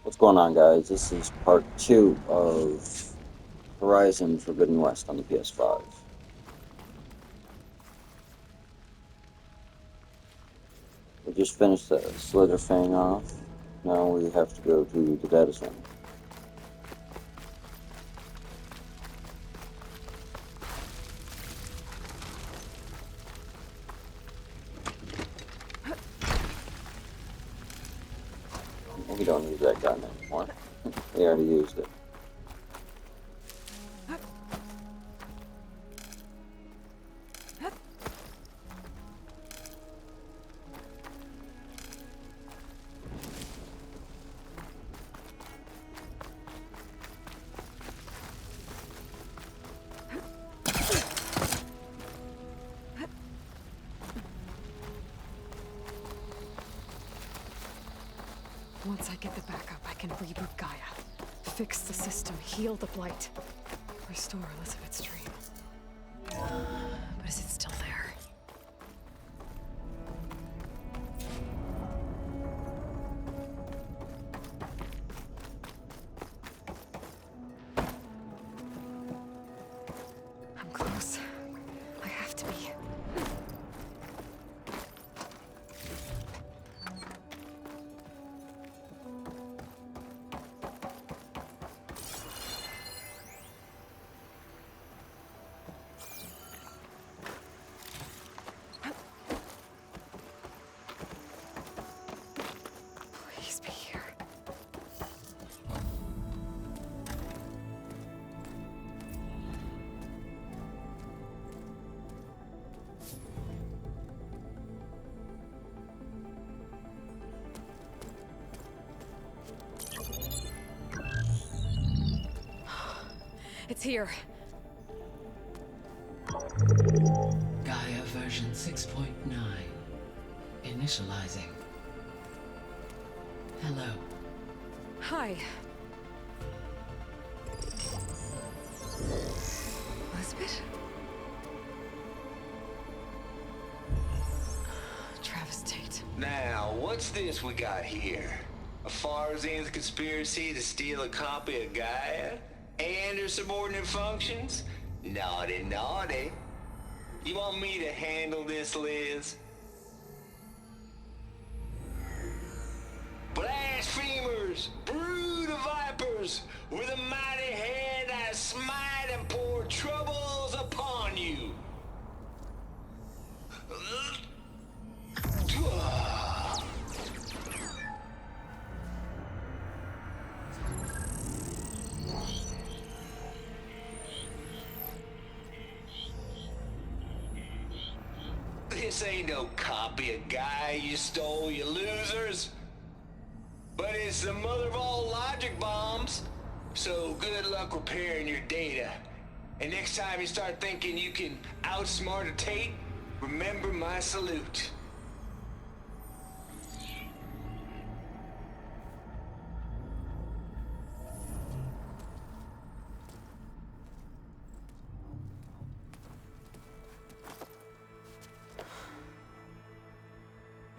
What's going on, guys? This is part two of Horizon Forbidden West on the PS5. We just finished the Slitherfang off. Now we have to go to the data center. We don't use that gun anymore. We already used it. Once I get the backup, I can reboot Gaia. Fix the system, heal the blight. Restore Elizabeth's dream. But is it still there? I'm close. I have to be. Please be here. It's here. GAIA version 6.9. Initializing. Hello. Hi. Elizabeth? Travis Tate. Now, what's this we got here? A Farzian's conspiracy to steal a copy of Gaia? And her subordinate functions? Naughty, naughty. You want me to handle this, Liz? Blasphemers! Brood of vipers! With a mighty hand I smite and pour troubles upon you! This ain't no copy of Gaia you stole, you losers. But it's the mother of all logic bombs. So good luck repairing your data. And next time you start thinking you can outsmart a Tate, remember my salute.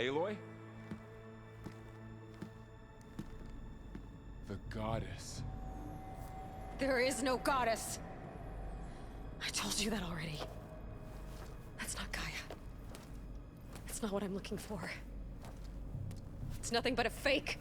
Aloy? The goddess. There is no goddess. I told you that already. That's not Gaia. It's not what I'm looking for. It's nothing but a fake.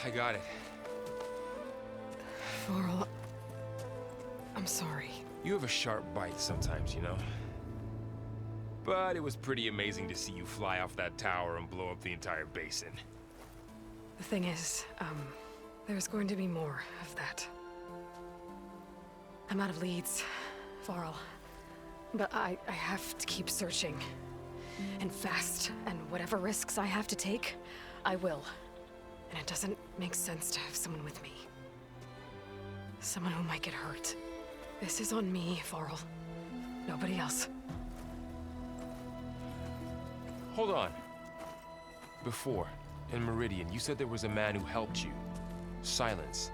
I got it. Varl, I'm sorry. You have a sharp bite sometimes, you know? But it was pretty amazing to see you fly off that tower and blow up the entire basin. The thing is, there's going to be more of that. I'm out of leads, Varl. But I have to keep searching. And fast, and whatever risks I have to take, I will. And it doesn't make sense to have someone with me. Someone who might get hurt. This is on me, Varl. Nobody else. Hold on. Before, in Meridian, you said there was a man who helped you. Silence.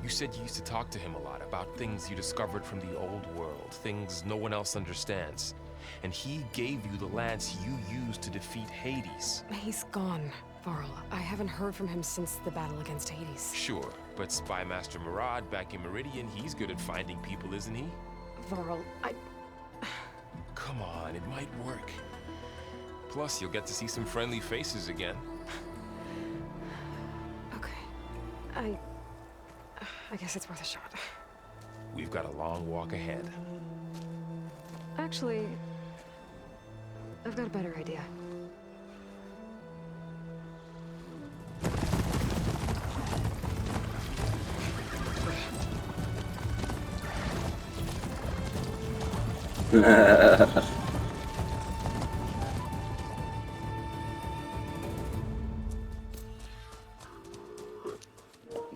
You said you used to talk to him a lot about things you discovered from the old world, things no one else understands. And he gave you the lance you used to defeat Hades. He's gone, Varl. I haven't heard from him since the battle against Hades. Sure, but Spy Master Murad back in Meridian, he's good at finding people, isn't he? Varl, Come on, it might work. Plus, you'll get to see some friendly faces again. Okay. I guess it's worth a shot. We've got a long walk ahead. Actually, I've got a better idea.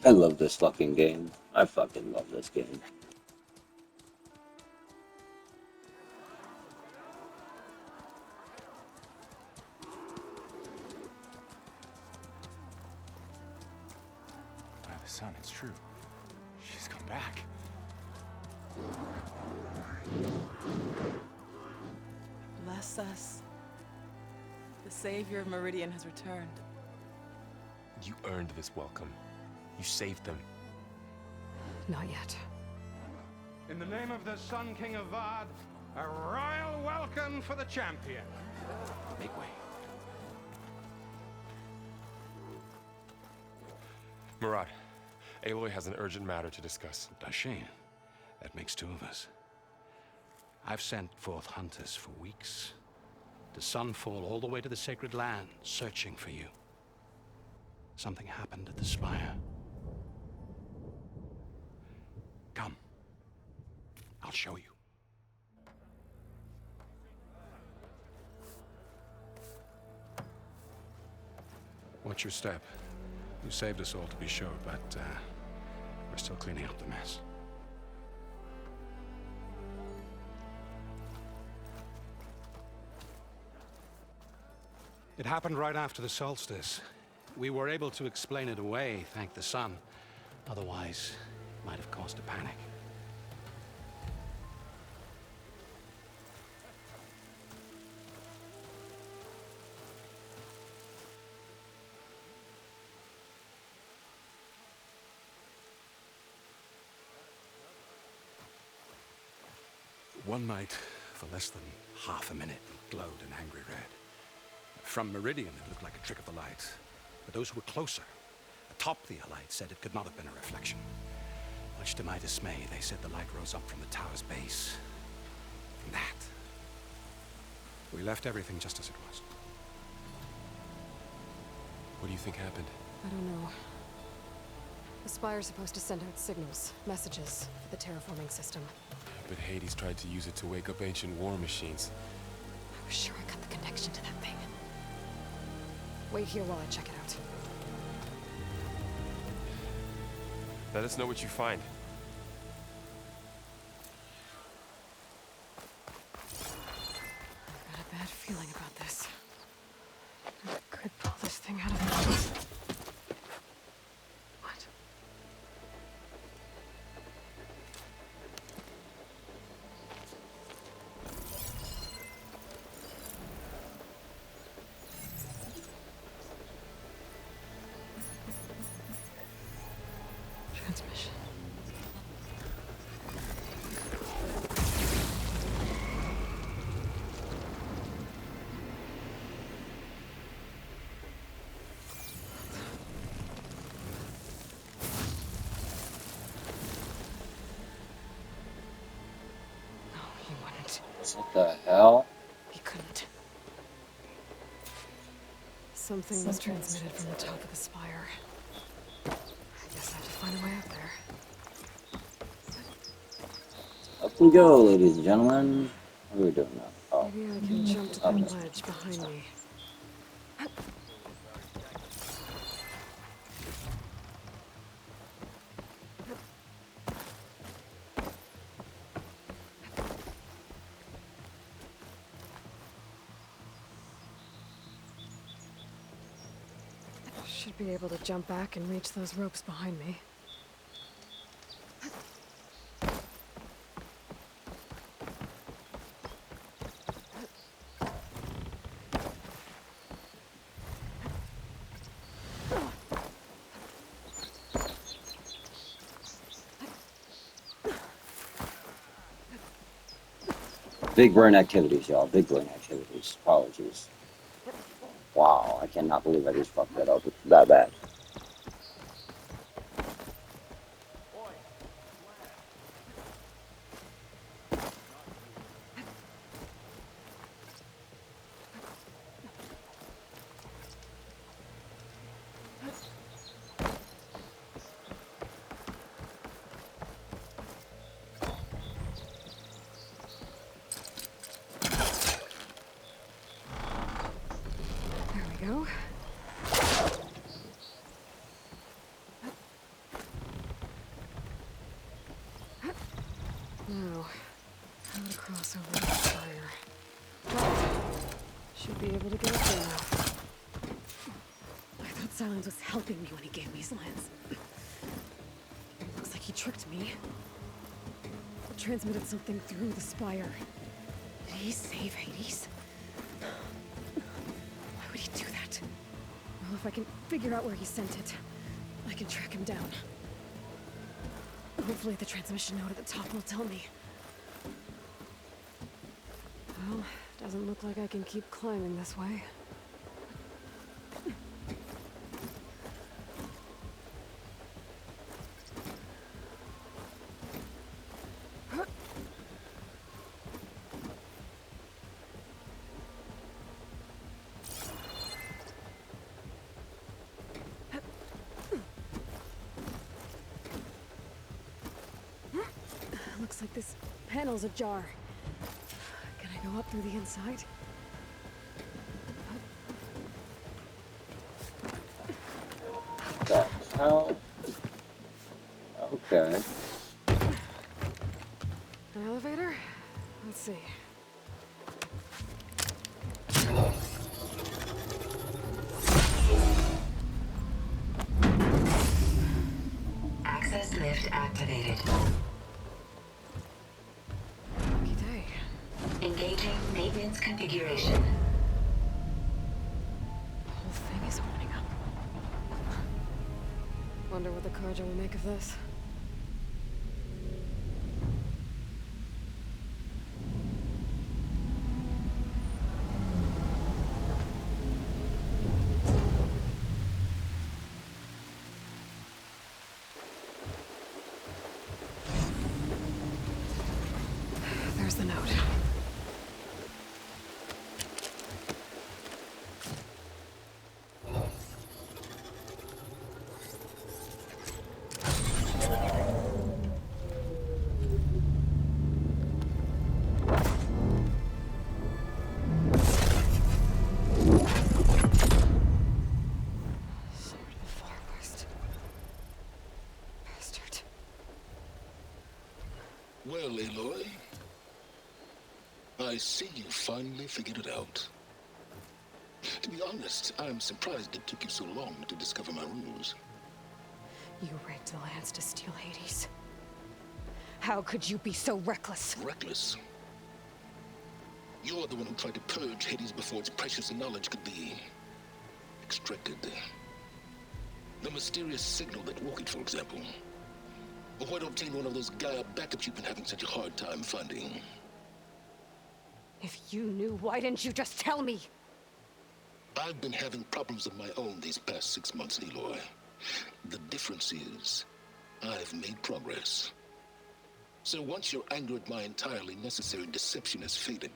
I love this fucking game. I fucking love this game. By the sun, it's true. She's come back. Bless us. The savior of Meridian has returned. You earned this welcome. You saved them. Not yet. In the name of the Sun King of Vard, a royal welcome for the champion. Make way. Murad, Aloy has an urgent matter to discuss. Does she? That makes two of us. I've sent forth hunters for weeks. To Sunfall all the way to the Sacred Land, searching for you. Something happened at the Spire. Come. I'll show you. Watch your step. You saved us all, to be sure, but we're still cleaning up the mess. It happened right after the solstice. We were able to explain it away, thank the sun. Otherwise, it might have caused a panic. One night, for less than half a minute, it glowed an angry red. From Meridian, it looked like a trick of the light. But those who were closer, atop the light, said it could not have been a reflection. Much to my dismay, they said the light rose up from the tower's base. From that. We left everything just as it was. What do you think happened? I don't know. The Spire's supposed to send out signals, messages, for the terraforming system. But Hades tried to use it to wake up ancient war machines. I was sure I got the connection to that thing. Wait here while I check it out. Let us know what you find. I've got a bad feeling about this. I could pull this thing out of the... What? Transmission. No, he wouldn't. What the hell? He couldn't. Something was transmitted from the top of the spire. I guess I have to find a way up there. Up we go, ladies and gentlemen. What are we doing now? Oh, Maybe I can jump to the ledge behind me. Should be able to jump back and reach those ropes behind me. Big brain activities, y'all. Big brain activities. Apologies. Wow, I cannot believe I just fucked that up that bad. There we go. Now, how to cross over the fire. Should be able to get up there now. I thought Silence was helping me when he gave me his lance. Looks like he tricked me. Transmitted something through the spire. Did he save Hades? Why would he do that? Well, if I can figure out where he sent it, I can track him down. Hopefully the transmission node at the top will tell me. Well, doesn't look like I can keep climbing this way. Looks like this panel's ajar. Can I go up through the inside? The hell? Okay. An elevator? Let's see. Access lift activated. Lucky day. Engaging maintenance configuration. The whole thing is opening up. Wonder what the Carja will make of this. There's the note. Sword of the Far West. Bastard. Well, Aloy, I see you finally figured it out. To be honest, I'm surprised it took you so long to discover my rules. You rigged the lance to steal Hades. How could you be so reckless? Reckless? You're the one who tried to purge Hades before its precious knowledge could be extracted. The mysterious signal that woke it, for example. Or why to obtain one of those GAIA backups you've been having such a hard time finding. If you knew, why didn't you just tell me? I've been having problems of my own these past 6 months, Aloy. The difference is, I've made progress. So once your anger at my entirely necessary deception has faded,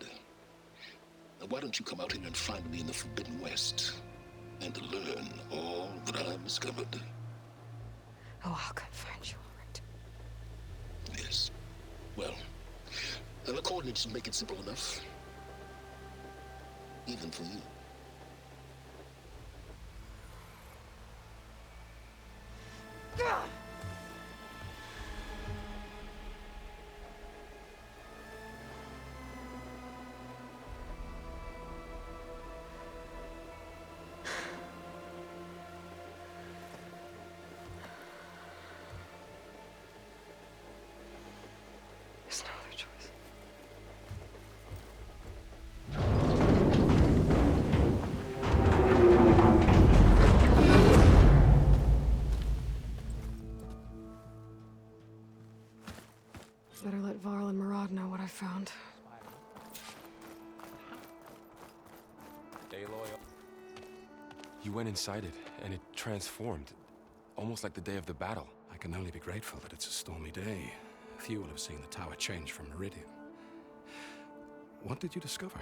why don't you come out here and find me in the Forbidden West, and learn all that I've discovered? Oh, I'll come find you, all right. Yes. Well, the coordinates should make it simple enough. Even for you. found. Aloy. You went inside it, and it transformed. Almost like the day of the battle. I can only be grateful that it's a stormy day. Few will have seen the tower change from Meridian. What did you discover?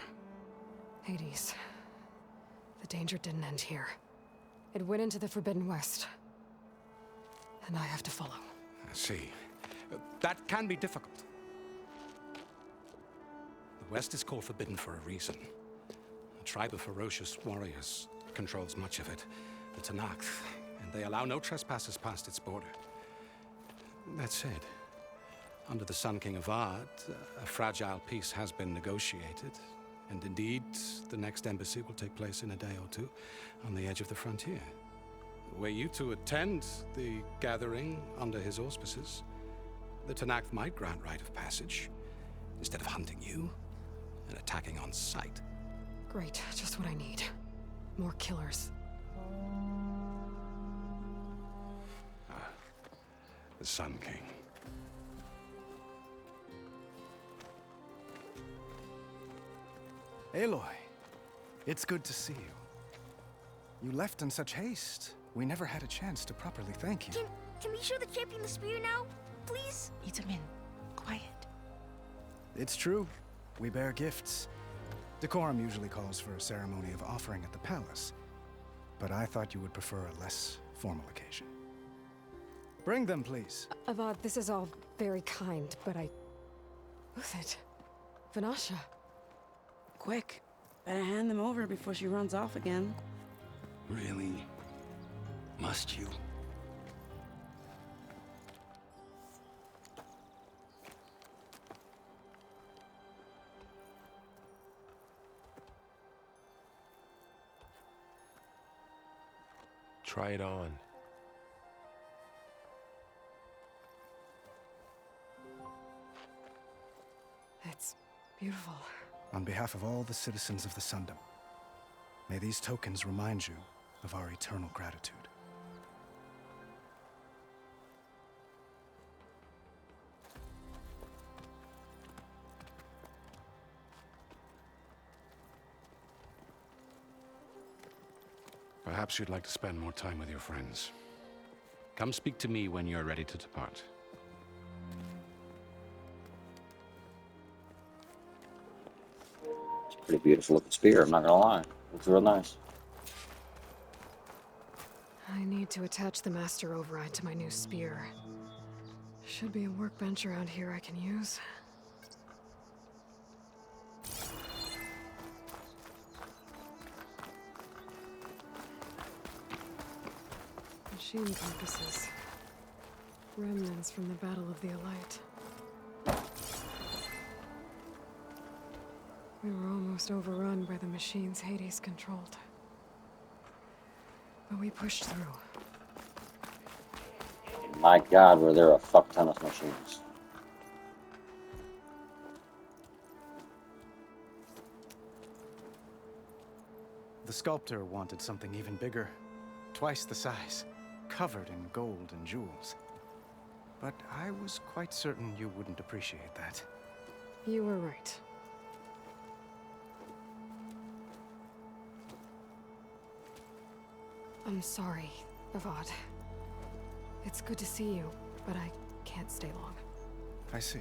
Hades. The danger didn't end here. It went into the Forbidden West. And I have to follow. I see. That can be difficult. The West is called Forbidden for a reason. A tribe of ferocious warriors controls much of it, the Tenakth, and they allow no trespassers past its border. That said, under the Sun King of Ard, a fragile peace has been negotiated, and indeed, the next embassy will take place in a day or two on the edge of the frontier. Were you to attend the gathering under his auspices, the Tenakth might grant right of passage, instead of hunting you and attacking on sight. Great, just what I need. More killers. The Sun King. Aloy, it's good to see you. You left in such haste. We never had a chance to properly thank you. Can we show the champion the spear now? Please? Itamin, quiet. It's true. We bear gifts. Decorum usually calls for a ceremony of offering at the palace. But I thought you would prefer a less formal occasion. Bring them, please. Avad, this is all very kind, but Who's it? Vanasha. Quick. Better hand them over before she runs off again. Really? Must you? Try it on. It's beautiful. On behalf of all the citizens of the Sundom, may these tokens remind you of our eternal gratitude. Perhaps you'd like to spend more time with your friends. Come speak to me when you're ready to depart. It's a pretty beautiful looking spear, I'm not gonna lie. Looks real nice. I need to attach the master override to my new spear. Should be a workbench around here I can use. Machine compasses. Remnants from the Battle of the Elite. We were almost overrun by the machines Hades controlled. But we pushed through. My God, were there a fuck ton of machines. The sculptor wanted something even bigger, twice the size, covered in gold and jewels. But I was quite certain you wouldn't appreciate that. You were right. I'm sorry, Avad. It's good to see you, but I can't stay long. I see.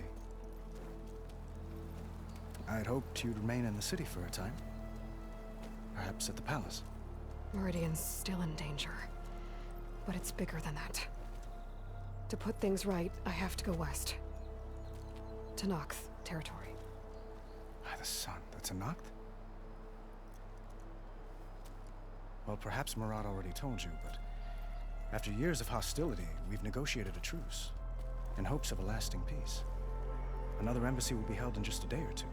I had hoped you'd remain in the city for a time. Perhaps at the palace. Meridian's still in danger. But it's bigger than that. To put things right, I have to go west. To Tenakth territory. By the sun, that's a Tenakth? Well, perhaps Murad already told you, but after years of hostility, we've negotiated a truce, in hopes of a lasting peace. Another embassy will be held in just a day or two.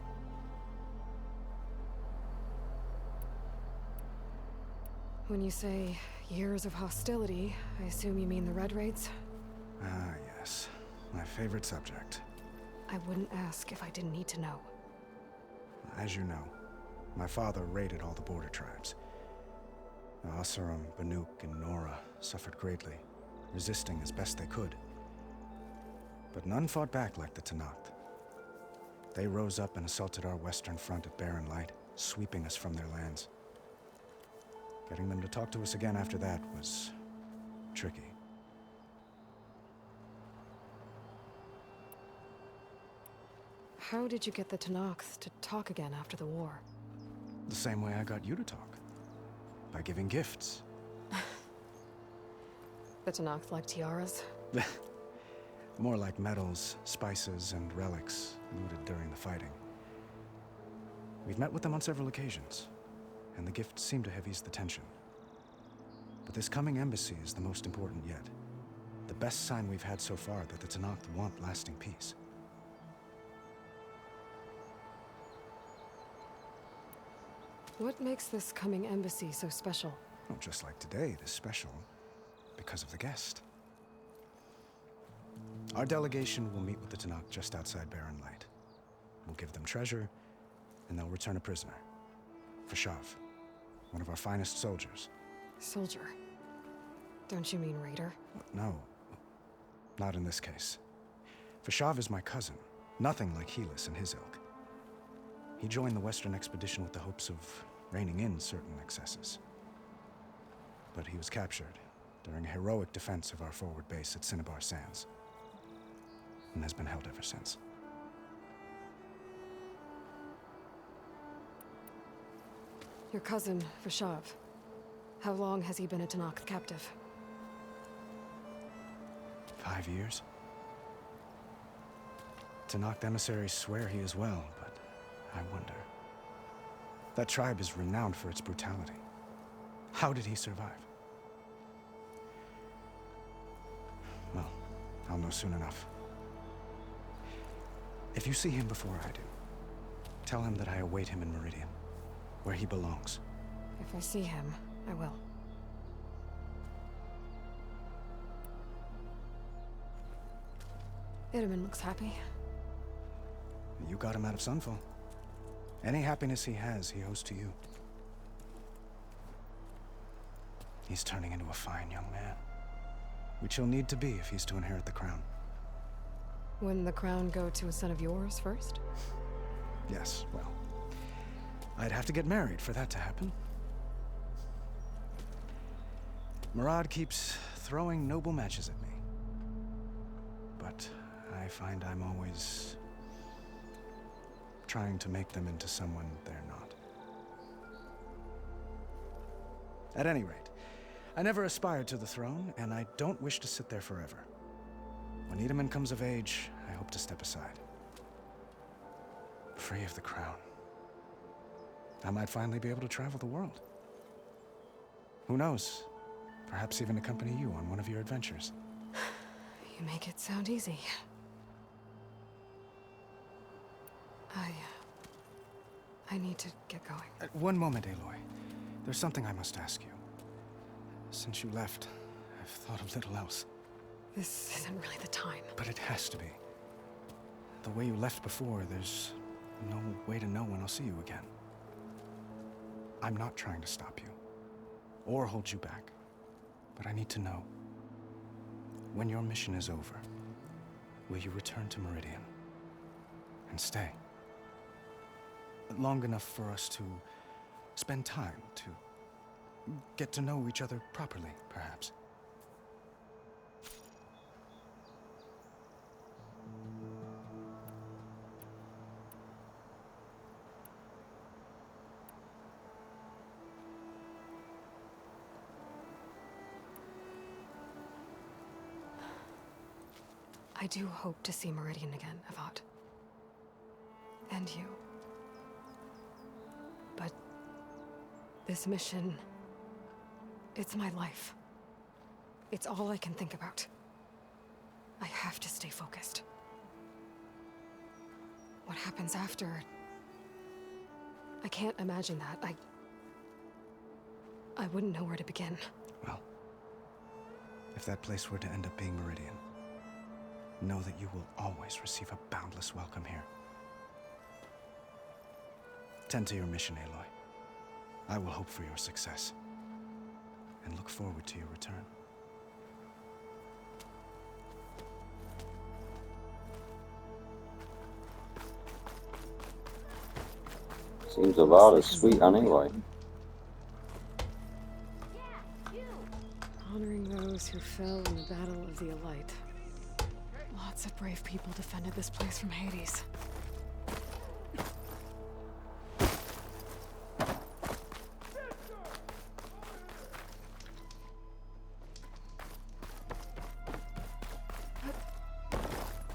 When you say years of hostility, I assume you mean the Red Raids? Ah, yes. My favorite subject. I wouldn't ask if I didn't need to know. As you know, my father raided all the border tribes. The Asuram, Banuk, and Nora suffered greatly, resisting as best they could. But none fought back like the Tenakth. They rose up and assaulted our western front at Barren Light, sweeping us from their lands. Getting them to talk to us again after that was tricky. How did you get the Tenakth to talk again after the war? The same way I got you to talk. By giving gifts. The Tenakth like tiaras? More like medals, spices, and relics looted during the fighting. We've met with them on several occasions, and the gifts seem to have eased the tension. But this coming embassy is the most important yet. The best sign we've had so far that the Tenakth want lasting peace. What makes this coming embassy so special? Well, just like today, it is special because of the guest. Our delegation will meet with the Tenakth just outside Barren Light. We'll give them treasure, and they'll return a prisoner. Fashav, one of our finest soldiers. Soldier? Don't you mean raider? No, not in this case. Fashav is my cousin, nothing like Helis and his ilk. He joined the Western expedition with the hopes of reining in certain excesses. But he was captured during a heroic defense of our forward base at Cinnabar Sands, and has been held ever since. Your cousin, Fashav. How long has he been a Tenakth captive? 5 years. Tenakth emissaries swear he is well, but I wonder. That tribe is renowned for its brutality. How did he survive? Well, I'll know soon enough. If you see him before I do, tell him that I await him in Meridian, where he belongs. If I see him, I will. Itaman looks happy. You got him out of Sunfall. Any happiness he has, he owes to you. He's turning into a fine young man, which he'll need to be if he's to inherit the crown. Wouldn't the crown go to a son of yours first? Yes, well, I'd have to get married for that to happen. Murad keeps throwing noble matches at me, but I find I'm always trying to make them into someone they're not. At any rate, I never aspired to the throne, and I don't wish to sit there forever. When Itaman comes of age, I hope to step aside. Free of the crown. I might finally be able to travel the world. Who knows? Perhaps even accompany you on one of your adventures. You make it sound easy. I need to get going. One moment, Aloy. There's something I must ask you. Since you left, I've thought of little else. This isn't really the time. But it has to be. The way you left before, there's no way to know when I'll see you again. I'm not trying to stop you, or hold you back. But I need to know, when your mission is over, will you return to Meridian and stay? Long enough for us to spend time, to get to know each other properly, perhaps. I do hope to see Meridian again, Avad. And you. But this mission, it's my life. It's all I can think about. I have to stay focused. What happens after? I can't imagine that. I wouldn't know where to begin. Well, if that place were to end up being Meridian, know that you will always receive a boundless welcome here. Tend to your mission, Aloy. I will hope for your success, and look forward to your return. Seems about as sweet anyway. Honoring those who fell in the Battle of the Elite. Lots of brave people defended this place from Hades.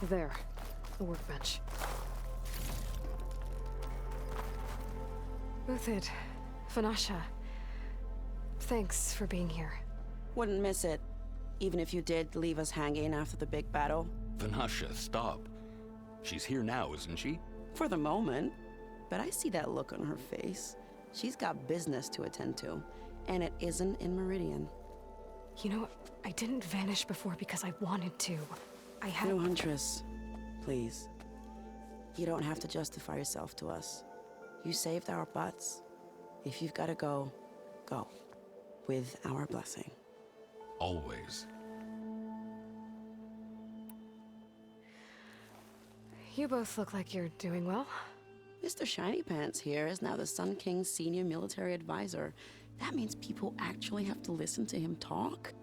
There, the workbench. Uthid, Vanasha, thanks for being here. Wouldn't miss it, even if you did leave us hanging after the big battle. Vanasha, stop. She's here now, isn't she? For the moment. But I see that look on her face. She's got business to attend to, and it isn't in Meridian. You know, I didn't vanish before because I wanted to. I had... No, Huntress. Please. You don't have to justify yourself to us. You saved our butts. If you've gotta go, go. With our blessing. Always. You both look like you're doing well. Mr. Shiny Pants here is now the Sun King's senior military advisor. That means people actually have to listen to him talk?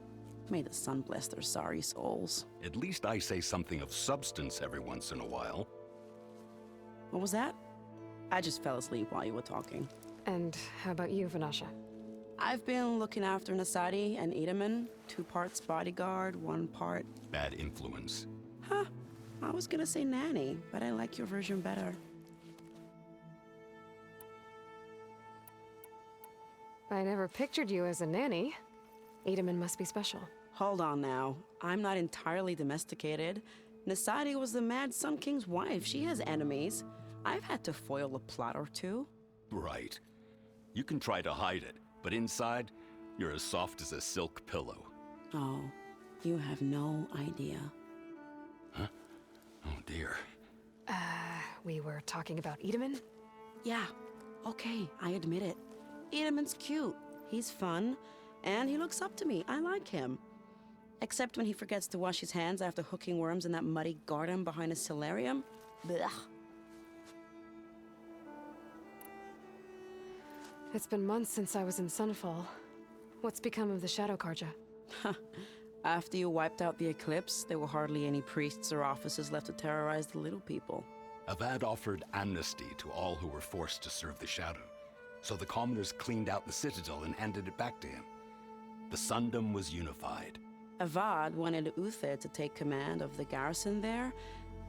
May the sun bless their sorry souls. At least I say something of substance every once in a while. What was that? I just fell asleep while you were talking. And how about you, Vanasha? I've been looking after Nasadi and Edaman. 2 parts bodyguard, 1 part... Bad influence. Huh. I was gonna say nanny, but I like your version better. I never pictured you as a nanny. Edaman must be special. Hold on now. I'm not entirely domesticated. Nasadi was the Mad Sun King's wife. She has enemies. I've had to foil a plot or 2. Right. You can try to hide it, but inside, you're as soft as a silk pillow. Oh, you have no idea. Huh? Oh dear. We were talking about Edaman? Yeah, okay, I admit it. Edaman's cute. He's fun. And he looks up to me. I like him. Except when he forgets to wash his hands after hooking worms in that muddy garden behind a solarium. Blech. It's been months since I was in Sunfall. What's become of the Shadow Karja? After you wiped out the eclipse, there were hardly any priests or officers left to terrorize the little people. Avad offered amnesty to all who were forced to serve the Shadow. So the commoners cleaned out the citadel and handed it back to him. The Sundom was unified. Avad wanted Uthid to take command of the garrison there,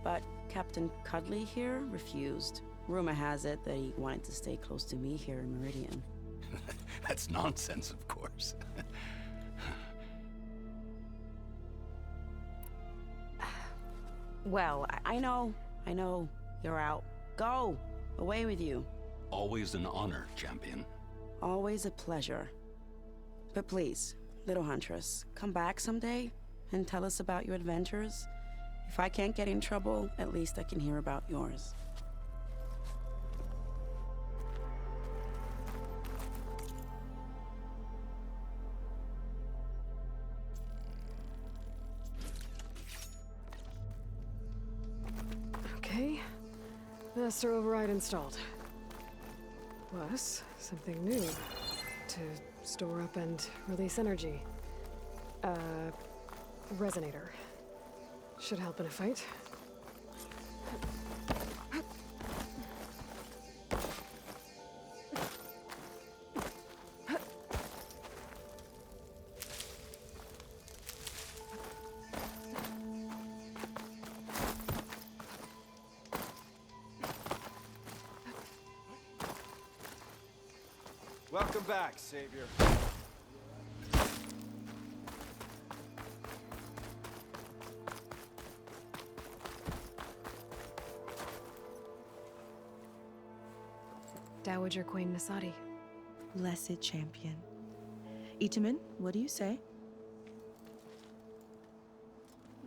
but Captain Cudley here refused. Rumor has it that he wanted to stay close to me here in Meridian. That's nonsense, of course. Well, I know. You're out. Go! Away with you. Always an honor, champion. Always a pleasure. But please, little Huntress, come back someday and tell us about your adventures. If I can't get in trouble, at least I can hear about yours. Okay. Master override installed. Plus, something new. To store up and release energy. Resonator. Should help in a fight. Welcome back, Savior. Dowager Queen Nasadi. Blessed champion. Itaman, what do you say?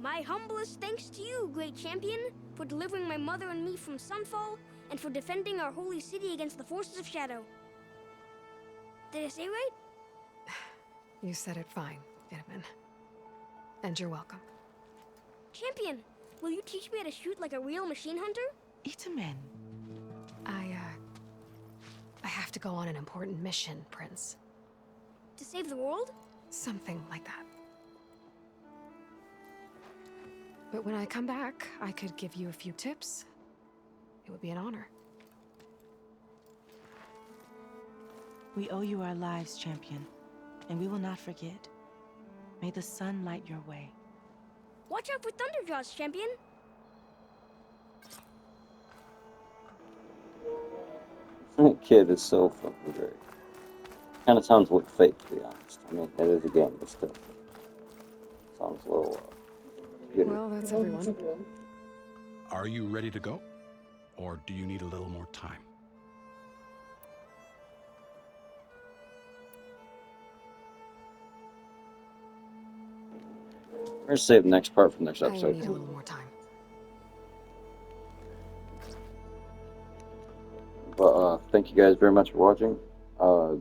My humblest thanks to you, great champion, for delivering my mother and me from Sunfall, and for defending our holy city against the forces of Shadow. Did I say right? You said it fine, Edaman. And you're welcome. Champion, will you teach me how to shoot like a real machine hunter? Itaman. to go on an important mission, Prince. To save the world? Something like that. But when I come back, I could give you a few tips. It would be an honor. We owe you our lives, champion, and we will not forget. May the sun light your way. Watch out for Thunderjaws, champion. That kid is so fucking great. Kind of sounds like fake, to be honest. I mean, it is a game, but still. Sounds a little, Well, that's everyone. Are you ready to go? Or do you need a little more time? We're gonna save the next part for next I episode. need a little more time. But thank you guys very much for watching.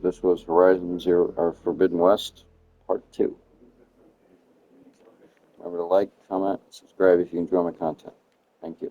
This was Horizon Zero or Forbidden West Part 2. Remember to like, comment, subscribe if you enjoy my content. Thank you.